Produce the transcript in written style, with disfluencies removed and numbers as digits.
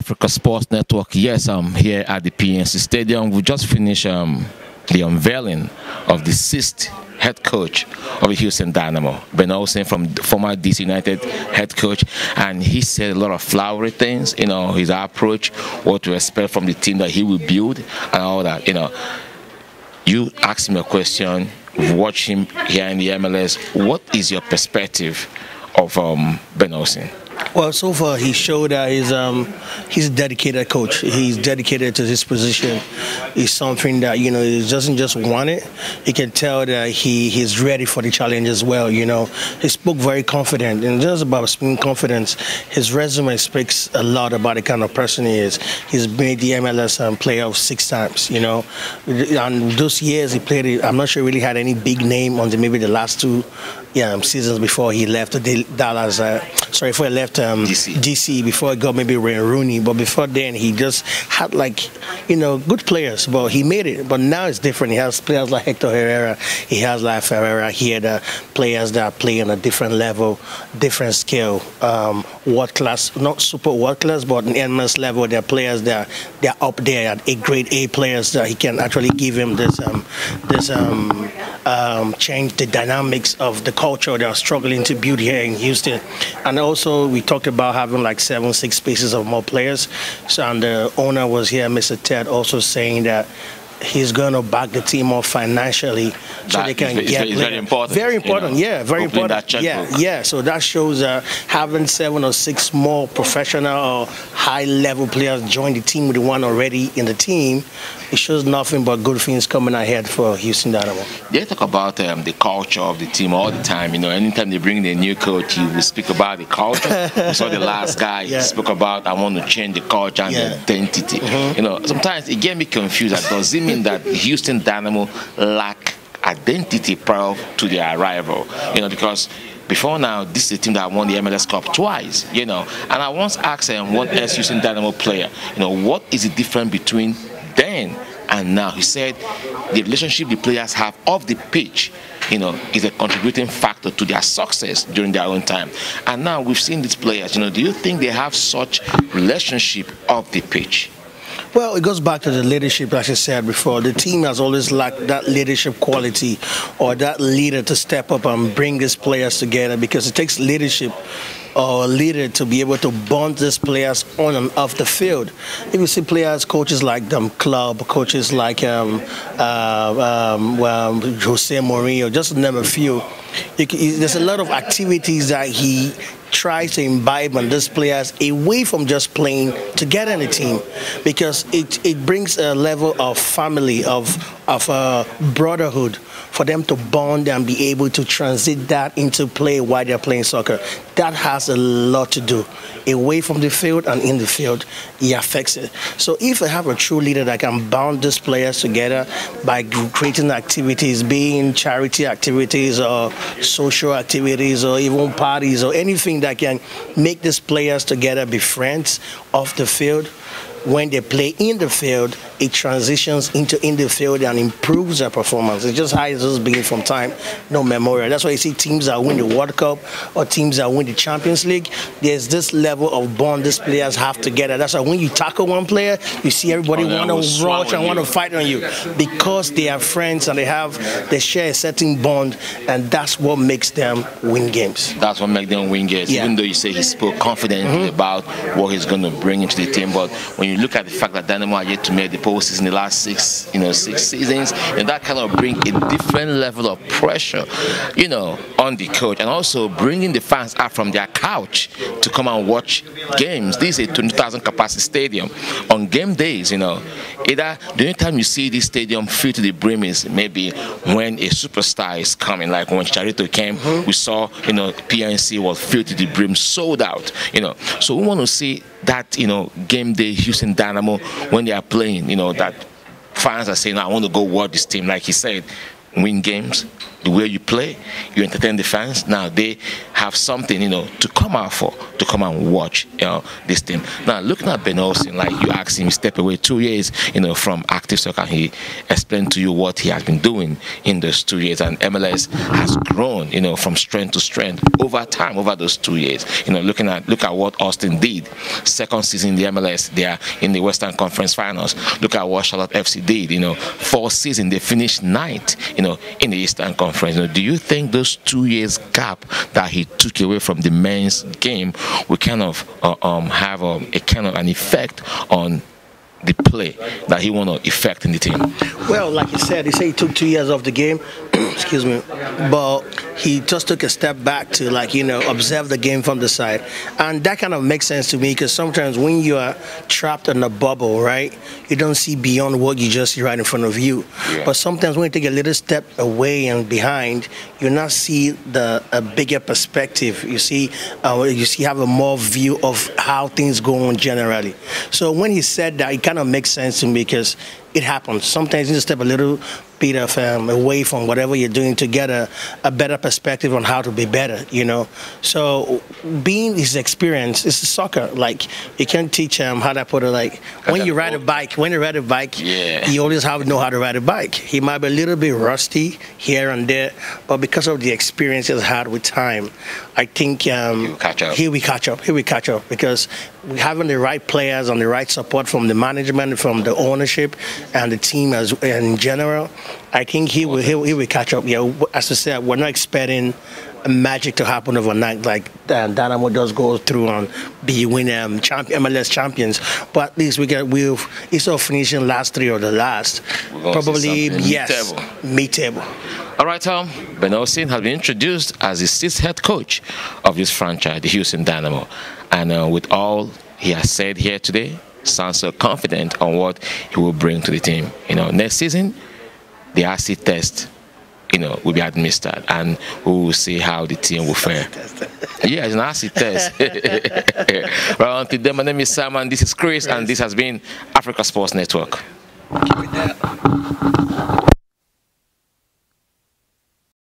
Africa Sports Network. Yes, I'm here at the PNC Stadium. We just finished the unveiling of the sixth head coach of the Houston Dynamo, Ben Olsen, from former DC United head coach, and he said a lot of flowery things, his approach, what to expect from the team that he will build and all that. You asked him a question, watch him here in the MLS. What is your perspective of Ben Olsen? Well, so far he showed that he's a dedicated coach. He's dedicated to his position. It's something that he doesn't just want it. You can tell that he's ready for the challenge as well. He spoke very confident, and just about speaking confidence, his resume speaks a lot about the kind of person he is. He's made the MLS playoff 6 times. And those years he played it, I'm not sure he really had any big name on maybe the last 2 seasons before he left Dallas. Before he left DC, before he got maybe Wayne Rooney. But before then, he just had good players. But he made it. But now it's different. He has players like Hector Herrera. He has like Ferreira here, the players that play on a different level, different scale, world class, not super world class, but an MLS level. They're players that they're up there at grade A players that he can actually give him this change the dynamics of the culture they're struggling to build here in Houston. And also we talked about having like 7-6 spaces of more players. So, and the owner was here, Mr. Ted, also saying that he's going to back the team up financially so they can get players. Very important. Very important, very important. Yeah. So that shows having 7 or 6 more professional or high-level players join the team with the one already in the team. It shows nothing but good things coming ahead for Houston Dynamo. They talk about the culture of the team all the time. Anytime they bring in a new coach, he will speak about the culture. We saw the last guy he spoke about, I want to change the culture and the identity. Sometimes it get me confused. Does it mean that Houston Dynamo lack identity prior to their arrival? Because before now, this is a team that won the MLS Cup twice, and I once asked one ex-Houston Dynamo player, what is the difference between then and now? He said the relationship the players have off the pitch, is a contributing factor to their success during their own time. And now we've seen these players, do you think they have such relationship off the pitch? Well, it goes back to the leadership, like I said before. The team has always lacked that leadership quality or that leader to step up and bring these players together, because it takes leadership or a leader to be able to bond these players on and off the field. If you see players, coaches like Club, coaches like Jose Mourinho, just to name a few, there's a lot of activities that he tries to imbibe on these players away from just playing together in a team, because it brings a level of family, of brotherhood, for them to bond and be able to transit that into play while they're playing soccer. That has a lot to do. Away from the field and in the field, it affects it. So if I have a true leader that can bond these players together by creating activities, being charity activities or social activities or even parties or anything that can make these players together be friends off the field, when they play in the field, it transitions into in the field and improves their performance. It's just how it's just been from time, no memorial. That's why you see teams that win the World Cup or teams that win the Champions League, there's this level of bond these players have together. That's why when you tackle one player, you see everybody want to rush and want to fight on you, because they are friends and they share a certain bond, and that's what makes them win games. That's what makes them win games. Even though you say he spoke confidently about what he's going to bring into the team, but when you look at the fact that Dynamo are yet to make the postseason in the last 6 seasons, and that kind of bring a different level of pressure, on the coach, and also bringing the fans up from their couch to come and watch games. This is a 20,000 capacity stadium. On game days, either the only time you see this stadium filled to the brim is maybe when a superstar is coming, like when Charito came, we saw, PNC was filled to the brim, sold out, So we want to see that, game day Houston Dynamo when they are playing, that fans are saying, I want to go watch this team. Like he said, win games, the way you play, you entertain the fans. Now they have something, to come out for, to come and watch, this team. Now, looking at Ben Olsen, like you asked him, step away 2 years, from active soccer. He explained to you what he has been doing in those 2 years, and MLS has grown, from strength to strength over time, over those 2 years. Look at what Austin did. Second season in the MLS, they are in the Western Conference Finals. Look at what Charlotte FC did. Fourth season, they finished ninth, in the Eastern Conference. Do you think those 2 years gap that he took away from the men's game will kind of have a kind of an effect on the play that he want to effect in the team? Well, like you said, he took 2 years off the game, excuse me, but he just took a step back to, observe the game from the side. And that kind of makes sense to me, because sometimes when you are trapped in a bubble, right, you don't see beyond what you just see right in front of you. Yeah. But sometimes when you take a little step away and behind, you not see a bigger perspective. You have a more view of how things go on generally. So when he said that, it kind of makes sense to me, because it happens. Sometimes you just step a little bit of away from whatever you're doing to get a better perspective on how to be better, So being his experience, it's soccer. Like, you can't teach him how to put it, when you ride a bike, yeah, you always have to know how to ride a bike. He might be a little bit rusty here and there, but because of the experience he's had with time, I think he will catch up, because we're having the right players and the right support from the management, from the ownership, and the team in general. I think he will catch up. Yeah, as I said, we're not expecting magic to happen overnight, like Dynamo does go through and win MLS champions. But at least instead of finishing last three or the last, probably yes, mid-table. All right, Tom. Ben Olsen has been introduced as the sixth head coach of this franchise, the Houston Dynamo, and with all he has said here today, sounds so confident on what he will bring to the team. Next season, the acid test, will be administered, and we will see how the team will fare. Yeah, it's an acid test. Well, until then, my name is Sam, and this is Chris, and this has been Africa Sports Network. Keep it down.